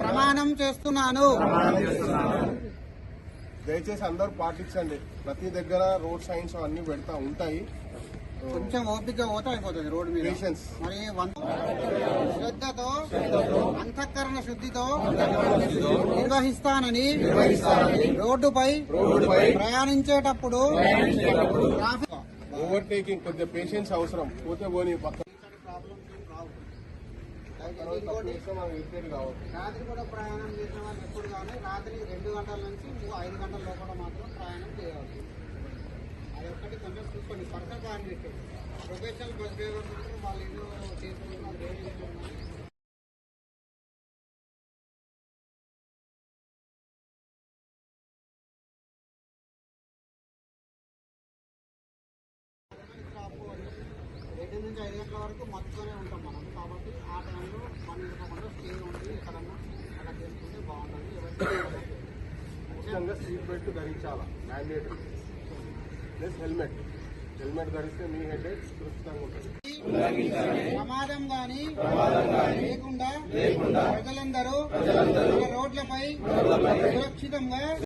ప్రమాణం చేస్తున్నాను. దయచేసి అందరూ పాటించండి. ప్రతి దగ్గర రోడ్ సైన్స్ అన్ని పెడతా ఉంటాయి. కొంచెం ఓపిక పోతే అయిపోతుంది రోడ్డు మీద. మరి శ్రద్ధతో అంతఃకరణ శుద్ధితో నిర్వహిస్తానని రోడ్డుపై ప్రయాణించేటప్పుడు ఓవర్టేకింగ్ కొద్దిగా పేషెన్స్ అవసరం. పోతే పోనీ పక్క రాత్రి కూడా ప్రయాణం చేసిన వాళ్ళు ఎప్పుడు కానీ రాత్రి 2 గంటల నుంచి 5 గంటల లోపల మాత్రం ప్రయాణం చేయాలి. అది ఒక్కటి కొంచెం చూసుకోండి. Personal candidate professional bus drivers వాళ్ళు ఏదో చేసుకుంటున్నారు. నుంచి 5 గంటల వరకు మత్తుతోనే ఉంటాం మనం. కాబట్టి ఆ టైంలో పని ఇవ్వకుండా స్టే ఉండి ఎక్కడన్నా అలా చేసుకుంటే బాగుంటుంది. ముఖ్యంగా సీట్ బెల్ట్ ధరించాలా, మ్యాండేటరీ. ప్లస్ హెల్మెట్ ధరిస్తే మీ హెడ్ సురక్షితంగా ఉంటుంది. ప్రమాదం గాని లేకుండా ప్రజలందరూ రోడ్లపై సురక్షితంగా